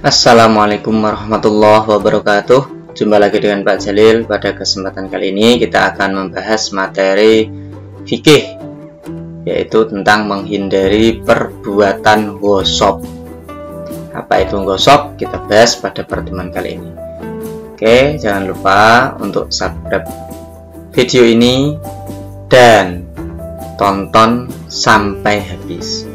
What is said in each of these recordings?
Assalamualaikum warahmatullahi wabarakatuh. Jumpa lagi dengan Pak Jalil. Pada kesempatan kali ini kita akan membahas materi fikih, yaitu tentang menghindari perbuatan gosok. Apa itu gosok? Kita bahas pada pertemuan kali ini. Oke, jangan lupa untuk subscribe video ini dan tonton sampai habis.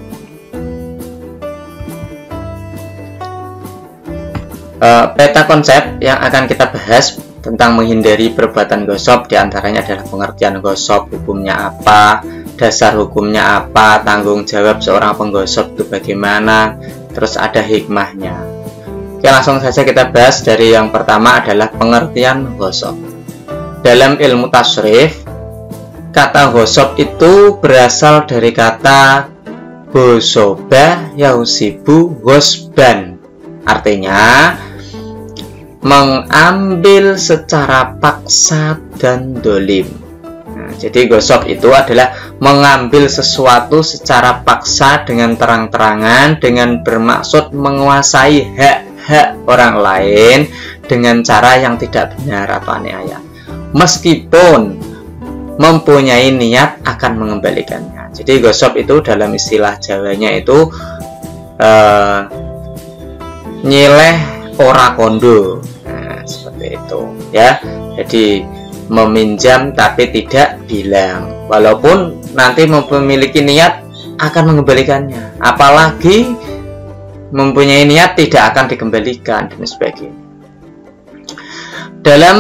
Peta konsep yang akan kita bahas tentang menghindari perbuatan gosok diantaranya adalah pengertian gosok, hukumnya apa, dasar hukumnya apa, tanggung jawab seorang penggosok itu bagaimana, terus ada hikmahnya. Oke, langsung saja kita bahas dari yang pertama adalah pengertian gosok. Dalam ilmu tasrif, kata gosok itu berasal dari kata gosoba yausibu gosban, artinya mengambil secara paksa dan dolim. Nah, jadi gosok itu adalah mengambil sesuatu secara paksa dengan terang-terangan, dengan bermaksud menguasai hak-hak orang lain dengan cara yang tidak benar atau aniaya, meskipun mempunyai niat akan mengembalikannya. Jadi gosok itu dalam istilah Jawanya itu nyileh ora kondo. Nah, seperti itu ya. Jadi meminjam tapi tidak bilang, walaupun nanti memiliki niat akan mengembalikannya, apalagi mempunyai niat tidak akan dikembalikan dan sebagainya. Dalam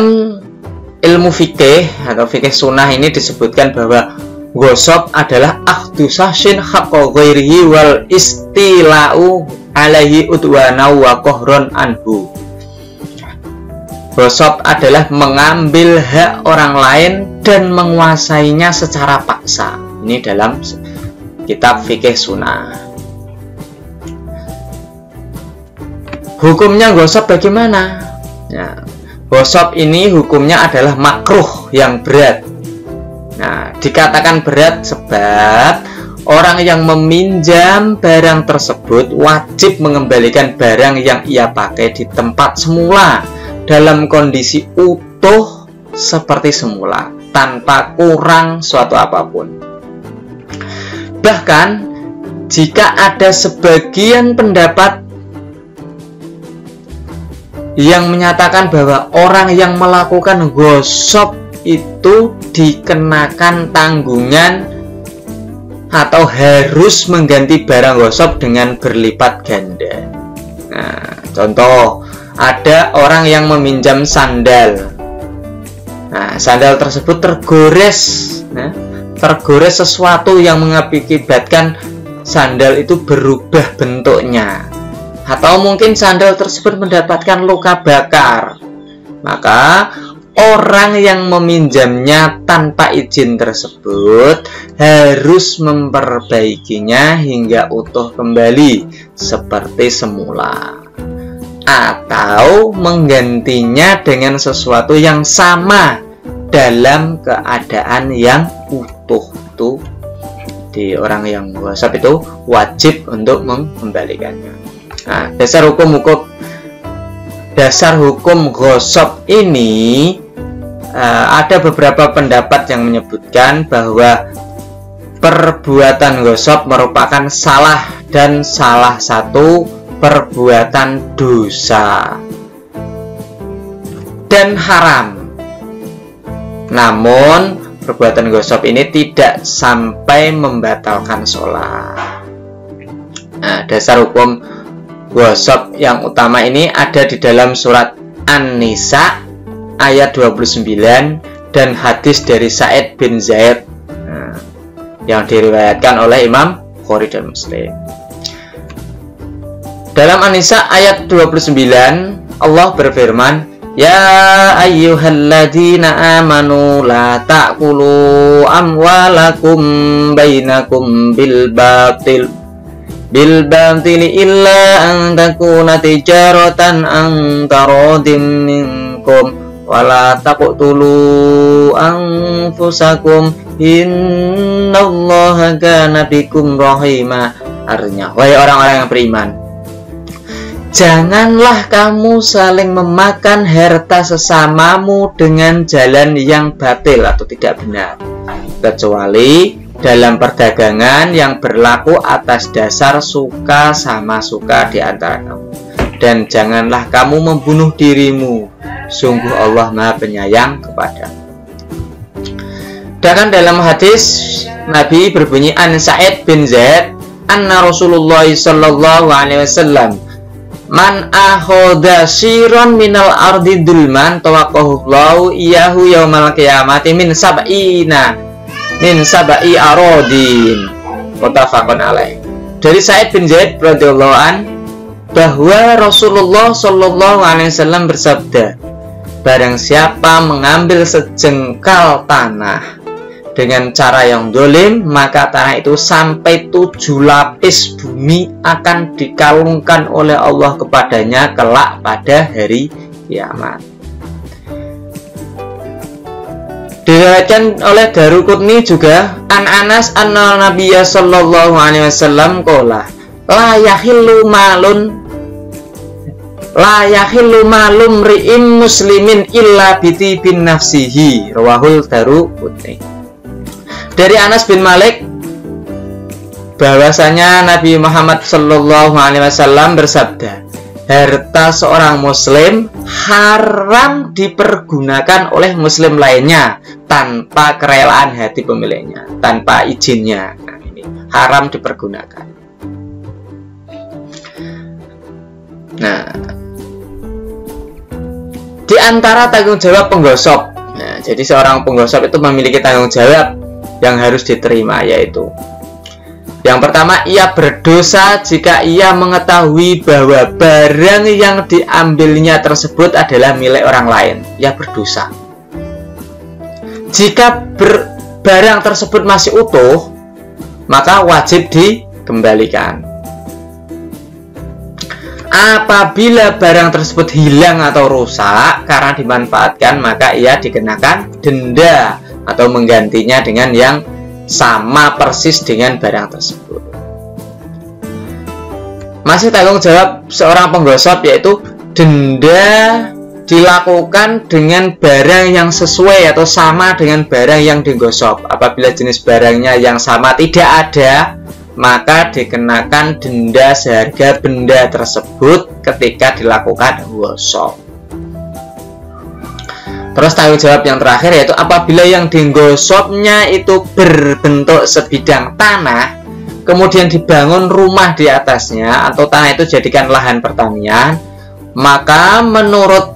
ilmu fikih atau fikih sunnah ini disebutkan bahwa gosok adalah akhdu sahsin haqqa ghairihi wal istila'u alaihi udwana wa kohron anhu. Gosok adalah mengambil hak orang lain dan menguasainya secara paksa. Ini dalam kitab fikih sunnah. Hukumnya gosok bagaimana? Nah, gosok ini hukumnya adalah makruh yang berat. Nah, dikatakan berat sebab orang yang meminjam barang tersebut wajib mengembalikan barang yang ia pakai di tempat semula dalam kondisi utuh seperti semula, tanpa kurang suatu apapun. Bahkan jika ada sebagian pendapat yang menyatakan bahwa orang yang melakukan gosok itu dikenakan tanggungan atau harus mengganti barang gosok dengan berlipat ganda. Nah, contoh, ada orang yang meminjam sandal. Nah, sandal tersebut tergores. Nah, tergores sesuatu yang mengakibatkan sandal itu berubah bentuknya, atau mungkin sandal tersebut mendapatkan luka bakar. Maka orang yang meminjamnya tanpa izin tersebut harus memperbaikinya hingga utuh kembali seperti semula, atau menggantinya dengan sesuatu yang sama dalam keadaan yang utuh. Itu di orang yang gosok itu wajib untuk mengembalikannya. Nah, dasar hukum gosok ini ada beberapa pendapat yang menyebutkan bahwa perbuatan gosok merupakan salah dan salah satu perbuatan dosa dan haram. Namun perbuatan gosok ini tidak sampai membatalkan sholat. Nah, dasar hukum gosok yang utama ini ada di dalam surat An-Nisa ayat 29 dan hadis dari Sa'id bin Zaid yang diriwayatkan oleh Imam Bukhari dan Muslim. Dalam An-Nisa ayat 29 Allah berfirman, ya ayyuhalladzina amanu la ta'kulu amwalakum bainakum bil batili illa an takuna tijaratan an taradim minkum wala taqtulu anfusakum innallaha kana bikum rahima. Artinya, wahai orang-orang yang beriman, Janganlah kamu saling memakan harta sesamamu dengan jalan yang batil atau tidak benar, kecuali dalam perdagangan yang berlaku atas dasar suka sama suka di antara kamu. Dan janganlah kamu membunuh dirimu, sungguh Allah Maha Penyayang kepadamu. Dan dalam hadis Nabi berbunyi, an Sa'id bin Zaid anna Rasulullah sallallahu alaihi wasallam man akhoda siron minal ardi dulman tawaqahullahu iyahu yaumal qiyamati min sab'i arodin. Muttafaqun alaih. Dari Sa'id bin Zaid radhiyallahu an bahwa Rasulullah sallallahu alaihi wasallam bersabda, barang siapa mengambil sejengkal tanah dengan cara yang dolim, maka tanah itu sampai 7 lapis bumi akan dikalungkan oleh Allah kepadanya kelak pada hari kiamat. Diriwayatkan oleh Daruqutni juga an Anas anna Nabiyya sallallahu alaihi wasallam qala la yahillu malum ri'im muslimin illa biti bin nafsihi, rawahul Daruqutni. Dari Anas bin Malik bahwasanya Nabi Muhammad sallallahu alaihi wasallam bersabda, harta seorang muslim haram dipergunakan oleh muslim lainnya tanpa kerelaan hati pemiliknya, tanpa izinnya. Nah, ini haram dipergunakan. Nah, di antara tanggung jawab penggosok. Nah, jadi seorang penggosok itu memiliki tanggung jawab yang harus diterima, yaitu yang pertama, ia berdosa jika ia mengetahui bahwa barang yang diambilnya tersebut adalah milik orang lain. Ia berdosa. Jika barang tersebut masih utuh, maka wajib dikembalikan. Apabila barang tersebut hilang atau rusak karena dimanfaatkan, maka ia dikenakan denda atau menggantinya dengan yang sama persis dengan barang tersebut. Masih tanggung jawab seorang penggosok, yaitu denda dilakukan dengan barang yang sesuai atau sama dengan barang yang digosok. Apabila jenis barangnya yang sama tidak ada, maka dikenakan denda seharga benda tersebut ketika dilakukan gosok. Terus tanggung jawab yang terakhir, yaitu apabila yang digosoknya itu berbentuk sebidang tanah, kemudian dibangun rumah di atasnya, atau tanah itu jadikan lahan pertanian, maka menurut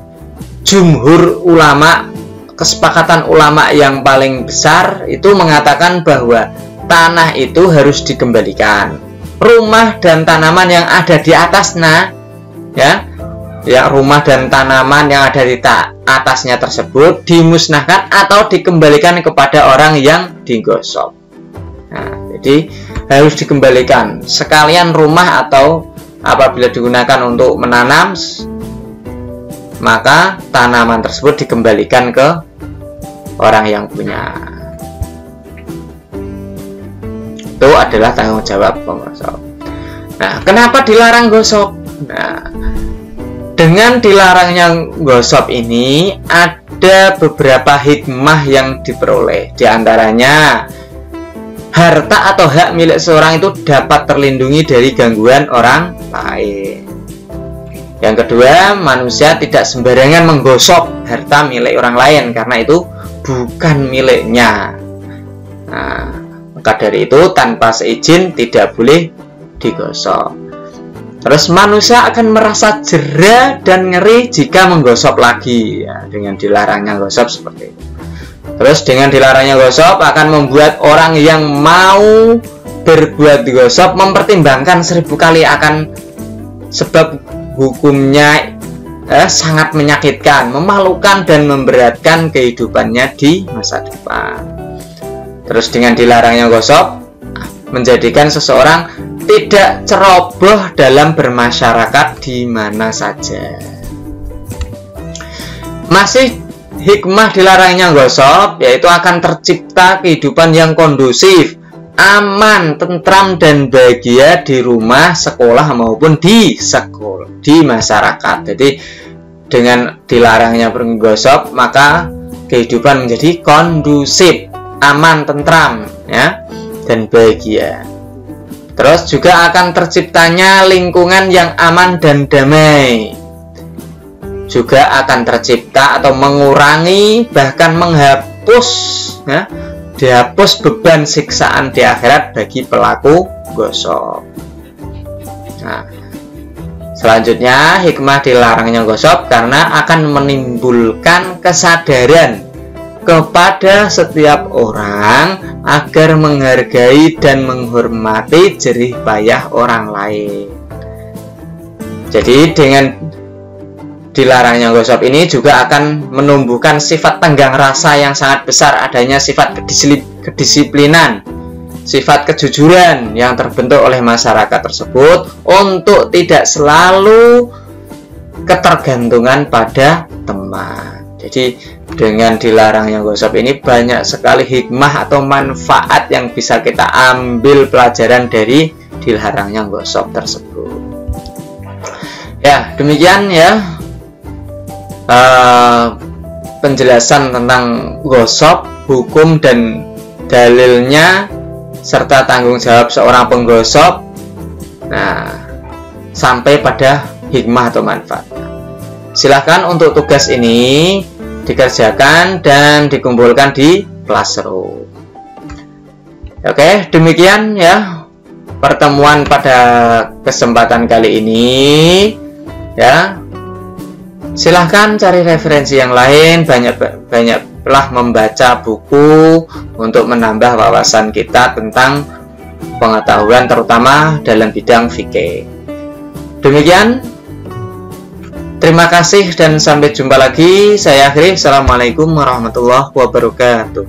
jumhur ulama, kesepakatan ulama yang paling besar itu mengatakan bahwa tanah itu harus dikembalikan. Rumah dan tanaman yang ada di atasnya, ya rumah dan tanaman yang ada di atasnya tersebut dimusnahkan atau dikembalikan kepada orang yang digosok. Nah, jadi harus dikembalikan sekalian rumah, atau apabila digunakan untuk menanam, maka tanaman tersebut dikembalikan ke orang yang punya. Itu adalah tanggung jawab penggosok. Nah, kenapa dilarang gosok? Nah, dengan dilarangnya gosok ini ada beberapa hikmah yang diperoleh. Di antaranya, harta atau hak milik seorang itu dapat terlindungi dari gangguan orang lain. Yang kedua, manusia tidak sembarangan menggosok harta milik orang lain karena itu bukan miliknya. Nah, maka dari itu tanpa seizin tidak boleh digosok. Terus manusia akan merasa jera dan ngeri jika menggosok lagi, ya, dengan dilarangnya gosok seperti itu. Terus dengan dilarangnya gosok akan membuat orang yang mau berbuat gosok mempertimbangkan 1000 kali, akan sebab hukumnya sangat menyakitkan, memalukan dan memberatkan kehidupannya di masa depan. Terus dengan dilarangnya gosok menjadikan seseorang tidak ceroboh dalam bermasyarakat di mana saja. Masih hikmah dilarangnya gosok, yaitu akan tercipta kehidupan yang kondusif aman, tentram, dan bahagia di rumah, sekolah, maupun di sekolah, di masyarakat. Jadi dengan dilarangnya bergosok, maka kehidupan menjadi kondusif, aman, tentram, ya, dan bahagia. Terus juga akan terciptanya lingkungan yang aman dan damai. Juga akan tercipta atau mengurangi, bahkan menghapus, ya, dihapus beban siksaan di akhirat bagi pelaku gosok. Nah, selanjutnya hikmah dilarangnya gosok karena akan menimbulkan kesadaran kepada setiap orang agar menghargai dan menghormati jerih payah orang lain. Jadi dengan dilarangnya gosok ini juga akan menumbuhkan sifat tenggang rasa yang sangat besar, adanya sifat kedisiplinan, sifat kejujuran yang terbentuk oleh masyarakat tersebut untuk tidak selalu ketergantungan pada teman. Jadi dengan dilarangnya gosok ini banyak sekali hikmah atau manfaat yang bisa kita ambil pelajaran dari dilarangnya gosok tersebut. Ya, demikian ya penjelasan tentang gosok, hukum dan dalilnya, serta tanggung jawab seorang penggosok. Nah, sampai pada hikmah atau manfaat. Silahkan untuk tugas ini dikerjakan dan dikumpulkan di classroom. Oke, demikian ya pertemuan pada kesempatan kali ini ya. Silahkan cari referensi yang lain, banyaklah membaca buku untuk menambah wawasan kita tentang pengetahuan terutama dalam bidang fikih. Demikian, terima kasih dan sampai jumpa lagi. Saya akhiri. Assalamualaikum warahmatullahi wabarakatuh.